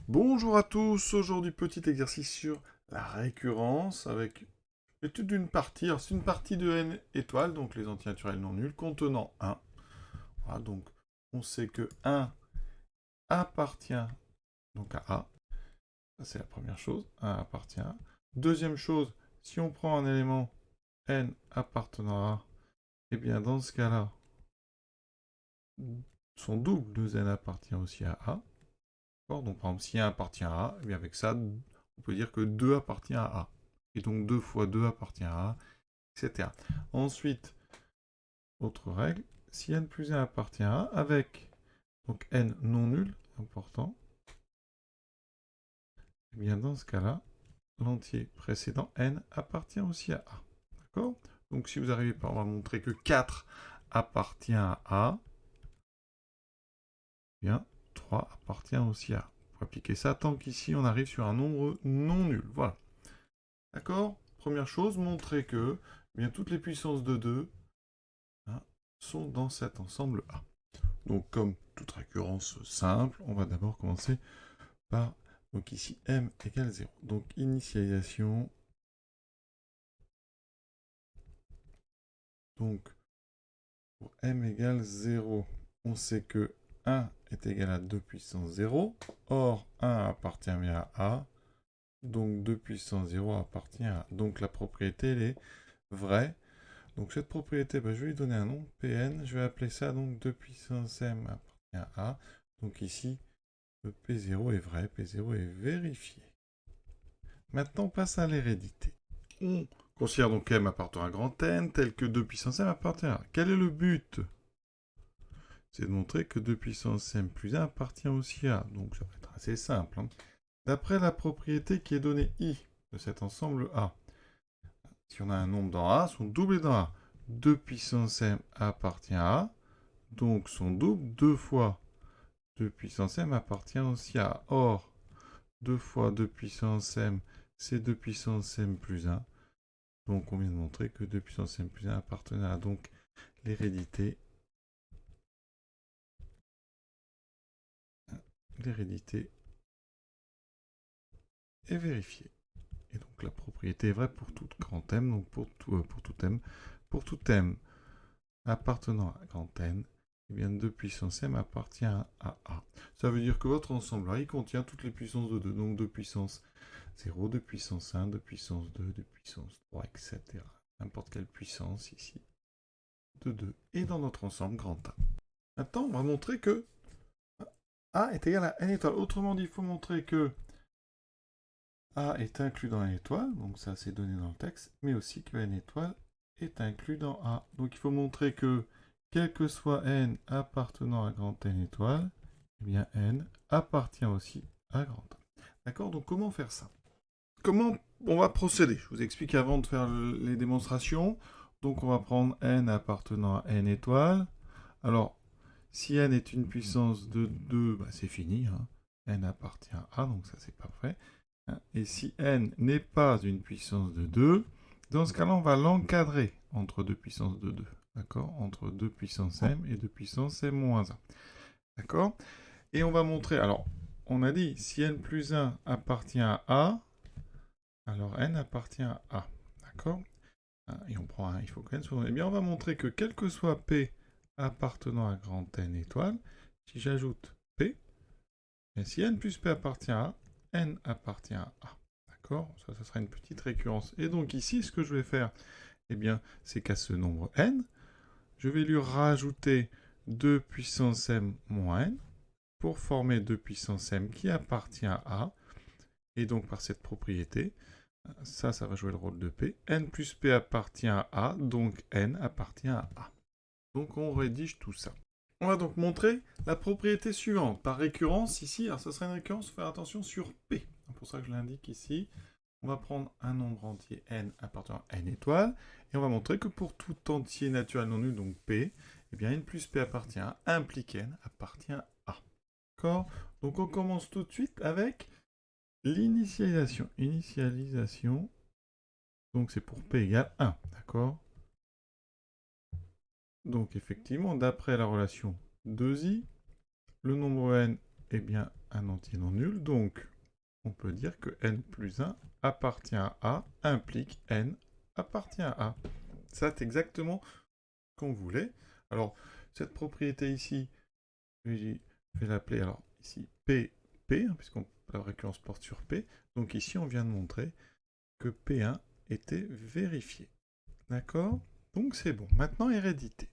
Bonjour à tous, aujourd'hui petit exercice sur la récurrence avec l'étude d'une partie. Alors c'est une partie de n étoiles, donc les antinaturels non nuls, contenant 1. Voilà, donc on sait que 1 appartient donc à A. Ça c'est la première chose, 1 appartient à A. Deuxième chose, si on prend un élément n appartenant à A, eh bien dans ce cas-là, son double de n appartient aussi à A. Donc par exemple, si 1 appartient à A, eh bien avec ça, on peut dire que 2 appartient à A. Et donc 2 fois 2 appartient à A, etc. Ensuite, autre règle, si n plus 1 appartient à A, avec donc n non nul, important, eh bien dans ce cas-là, l'entier précédent n appartient aussi à A. D'accord? Donc si vous arrivez par exemple à montrer que 4 appartient à A, eh bien 3 appartient aussi à A. Il faut appliquer ça tant qu'ici on arrive sur un nombre non nul. Voilà. D'accord? Première chose, montrer que eh bien, toutes les puissances de 2 sont dans cet ensemble A. Donc comme toute récurrence simple, on va d'abord commencer par, donc ici, m égale 0. Donc initialisation. Donc pour m égale 0, on sait que 1 est égal à 2 puissance 0. Or, 1 appartient bien à A. Donc 2 puissance 0 appartient à A. Donc la propriété, elle est vraie. Donc cette propriété, je vais lui donner un nom, Pn. Je vais appeler ça donc 2 puissance m appartient à A. Donc ici, le P0 est vrai, P0 est vérifié. Maintenant, on passe à l'hérédité. On considère donc m appartenant à grand N, tel que 2 puissance m appartient à A. Quel est le but? C'est de montrer que 2 puissance m plus 1 appartient aussi à A. Donc ça va être assez simple. D'après la propriété qui est donnée I de cet ensemble A, si on a un nombre dans A, son double est dans A. 2 puissance m appartient à A, donc son double, 2 fois 2 puissance m appartient aussi à A. Or, 2 fois 2 puissance m, c'est 2 puissance m plus 1. Donc on vient de montrer que 2 puissance m plus 1 appartenait à A. Donc l'hérédité est vérifiée. Et donc la propriété est vraie pour tout grand M, donc pour tout M. Pour tout M appartenant à grand N, eh bien 2 puissance m appartient à A. Ça veut dire que votre ensemble là, il contient toutes les puissances de 2, donc 2 puissance 0, 2 puissance 1, 2 puissance 2, 2 puissance 3, etc. N'importe quelle puissance ici de 2 est dans notre ensemble grand A. Maintenant, on va montrer que A est égal à n étoiles. Autrement dit, il faut montrer que A est inclus dans n étoile, donc ça c'est donné dans le texte, mais aussi que n étoile est inclus dans A. Donc il faut montrer que, quel que soit n appartenant à grand N étoile, eh bien n appartient aussi à grand A. D'accord? Donc comment faire ça? Comment on va procéder? Je vous explique avant de faire les démonstrations. Donc on va prendre n appartenant à n étoile. Alors, si n est une puissance de 2, c'est fini. N appartient à A, donc ça c'est parfait. Et si n n'est pas une puissance de 2, dans ce cas-là, on va l'encadrer entre deux puissances de 2. D'accord? Entre 2 puissance m et 2 puissance m moins 1. D'accord? Et on va montrer, alors, on a dit, si n plus 1 appartient à A, alors n appartient à A. D'accord? Et on prend un, il faut que n soit... Eh bien, on va montrer que quel que soit P appartenant à grand N étoile, si j'ajoute P, et si n plus P appartient à A, n appartient à A. D'accord? Ça sera une petite récurrence. Et donc ici, ce que je vais faire, eh bien, c'est qu'à ce nombre n, je vais lui rajouter 2 puissance m moins n pour former 2 puissance m qui appartient à A. Et donc par cette propriété, ça va jouer le rôle de P. N plus P appartient à A, donc N appartient à A. Donc on rédige tout ça. On va donc montrer la propriété suivante. Par récurrence, ici, alors ça serait une récurrence, faire attention sur P. C'est pour ça que je l'indique ici. On va prendre un nombre entier N appartenant à N étoiles, et on va montrer que pour tout entier naturel non nul, donc P, eh bien N plus P appartient à A, implique N appartient à A. D'accord? Donc on commence tout de suite avec l'initialisation. Initialisation, donc c'est pour P égale 1, d'accord? Donc effectivement, d'après la relation 2i, le nombre n est bien un entier non nul, donc on peut dire que n plus 1 appartient à A implique n appartient à A. Ça, c'est exactement ce qu'on voulait. Alors, cette propriété ici, je vais l'appeler, alors ici, P, puisqu'on la récurrence porte sur P. Donc ici, on vient de montrer que P1 était vérifié. D'accord? Donc c'est bon. Maintenant, hérédité.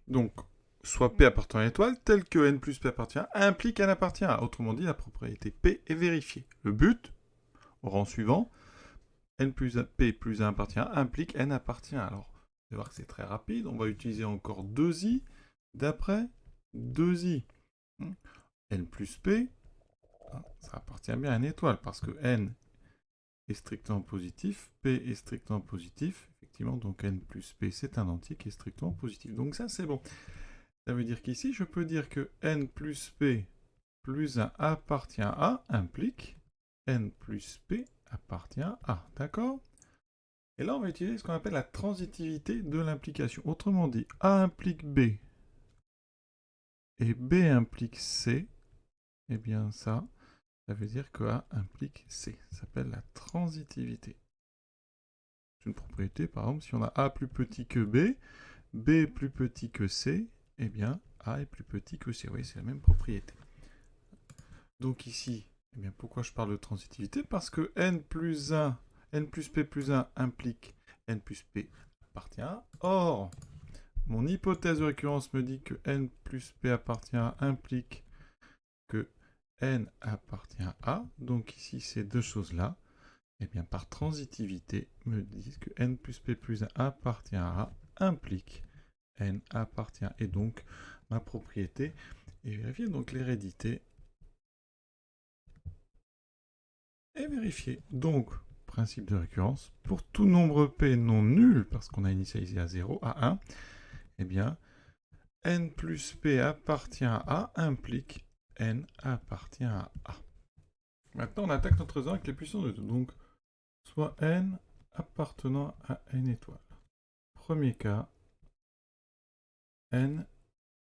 Donc, soit P appartient à l'étoile, tel que n plus P appartient à, implique n appartient à. Autrement dit, la propriété P est vérifiée. Le but, au rang suivant, n plus 1, P plus 1 appartient à, implique n appartient à. Alors, vous allez voir que c'est très rapide. On va utiliser encore 2i d'après 2i. N plus P, ça appartient bien à une étoile, parce que n est strictement positif, P est strictement positif, effectivement, donc n plus P, c'est un entier qui est strictement positif. Donc ça, c'est bon. Ça veut dire qu'ici, je peux dire que n plus P plus 1 appartient à A implique n plus P appartient à A. D'accord? Et là, on va utiliser ce qu'on appelle la transitivité de l'implication. Autrement dit, A implique B et B implique C. Eh bien, ça veut dire que A implique C. Ça s'appelle la transitivité. C'est une propriété, par exemple, si on a A plus petit que B, B plus petit que C, eh bien, A est plus petit que C. Oui, c'est la même propriété. Donc ici, eh bien, pourquoi je parle de transitivité? Parce que n plus P plus 1 implique n plus P appartient à. Or, mon hypothèse de récurrence me dit que n plus P appartient à implique que n appartient à A. Donc ici, ces deux choses-là, eh bien, par transitivité, me disent que n plus P plus 1 appartient à A implique n appartient. Et donc, ma propriété est vérifiée. Donc, l'hérédité est vérifiée. Donc, principe de récurrence, pour tout nombre P non nul, parce qu'on a initialisé à 0, à 1, eh bien, n plus P appartient à A implique n appartient à A. Maintenant, on attaque notre raisonnement avec les puissances de 2. Donc, soit n appartenant à n étoiles. Premier cas, n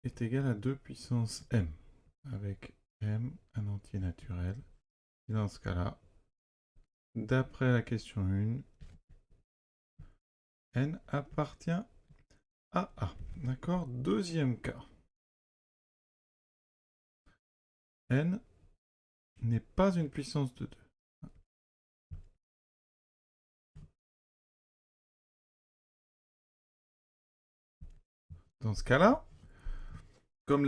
est égal à 2 puissance m, avec m un entier naturel. Et dans ce cas-là, d'après la question 1, n appartient à A. D'accord? Deuxième cas. N n'est pas une puissance de 2. Dans ce cas-là, comme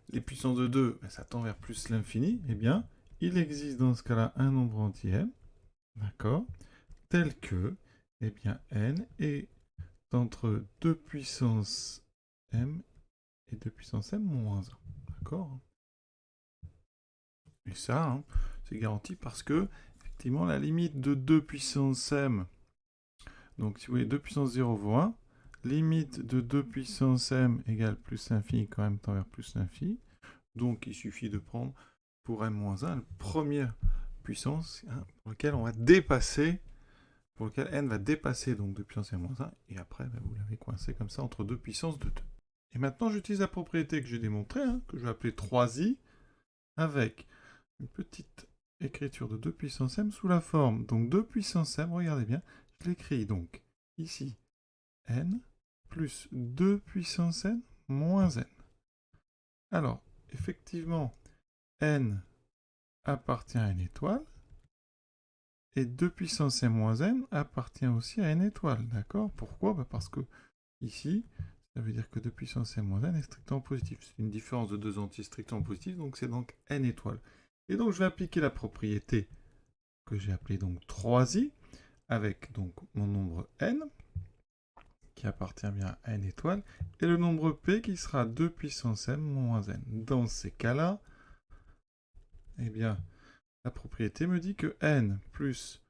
les puissances de 2, ça tend vers plus l'infini, eh bien, il existe dans ce cas-là un nombre entier m, d'accord, tel que, eh bien, n est entre 2 puissance m et 2 puissance m moins 1. D'accord? Et ça, hein, c'est garanti parce que, effectivement, la limite de 2 puissance m, donc si vous voulez 2 puissance 0 vaut 1, limite de 2 puissance m égale plus l'infini quand même tend vers plus l'infini. Donc il suffit de prendre pour m-1 la première puissance pour laquelle on va dépasser, pour lequel n va dépasser donc 2 puissance m-1, et après vous l'avez coincé comme ça entre 2 puissances de 2. Et maintenant j'utilise la propriété que j'ai démontrée, que je vais appeler 3i, avec une petite écriture de 2 puissance m sous la forme, donc 2 puissance m, regardez bien, je l'écris donc ici, n plus 2 puissance n moins n. Alors, effectivement, n appartient à une étoile, et 2 puissance m moins n appartient aussi à une étoile, d'accord? Pourquoi? Parce que ici, ça veut dire que 2 puissance m moins n est strictement positif. C'est une différence de deux entiers strictement positifs, donc c'est donc n étoiles. Et donc je vais appliquer la propriété que j'ai appelée donc 3i, avec donc mon nombre n, qui appartient bien à n étoiles, et le nombre p qui sera 2 puissance m moins n. Dans ces cas-là, eh bien, la propriété me dit que n plus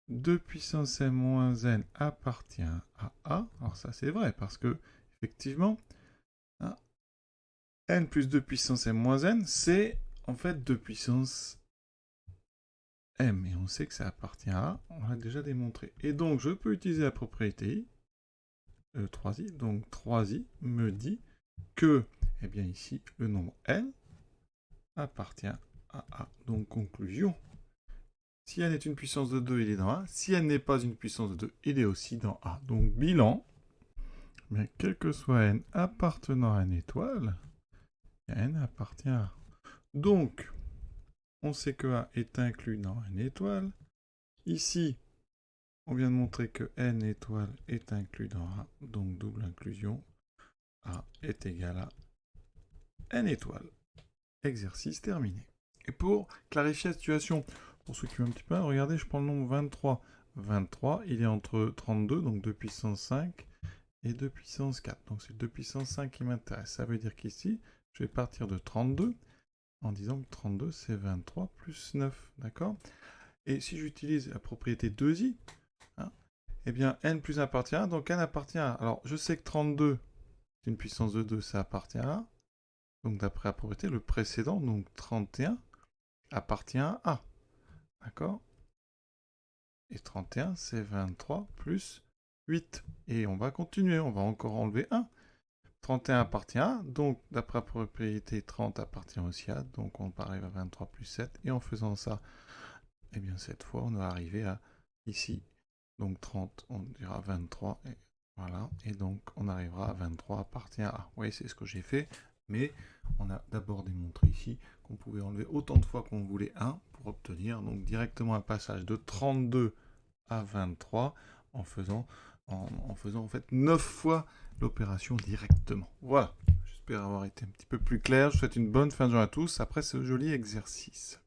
2 puissance m moins n appartient à A. Alors ça c'est vrai, parce que, effectivement, n plus 2 puissance m moins n, c'est en fait 2 puissance m. Et on sait que ça appartient à A, on l'a déjà démontré. Et donc je peux utiliser la propriété 3i. Donc 3i me dit que, eh bien ici, le nombre n appartient Donc, conclusion. Si n est une puissance de 2, il est dans A. Si n n'est pas une puissance de 2, il est aussi dans A. Donc, bilan, mais quel que soit n appartenant à une étoile, n appartient à A. Donc, on sait que A est inclus dans une étoile. Ici, on vient de montrer que n étoile est inclus dans A. Donc, double inclusion. A est égal à n étoile. Exercice terminé. Et pour clarifier la situation, pour ceux qui veulent un petit peu, regardez, je prends le nombre 23. 23, il est entre 32, donc 2 puissance 5, et 2 puissance 4. Donc c'est 2 puissance 5 qui m'intéresse. Ça veut dire qu'ici, je vais partir de 32, en disant que 32, c'est 23 plus 9, d'accord? Et si j'utilise la propriété 2i, eh bien, n plus 1 appartient à 1, donc n appartient à 1. Alors, je sais que 32, c'est une puissance de 2, ça appartient à 1. Donc, d'après la propriété, le précédent, donc 31, appartient à A. D'accord? Et 31, c'est 23 plus 8. Et on va continuer, on va encore enlever 1. 31 appartient à A, donc d'après la propriété, 30 appartient aussi à A. Donc on arrive à 23 plus 7. Et en faisant ça, eh bien cette fois, on va arriver à ici. Donc 30, on dira 23. Et voilà. Et donc on arrivera à 23 appartient à A. Oui, c'est ce que j'ai fait. Mais on a d'abord démontré ici qu'on pouvait enlever autant de fois qu'on voulait 1 pour obtenir donc directement un passage de 32 à 23 en faisant en fait 9 fois l'opération directement. Voilà, j'espère avoir été un petit peu plus clair. Je vous souhaite une bonne fin de journée à tous après ce joli exercice.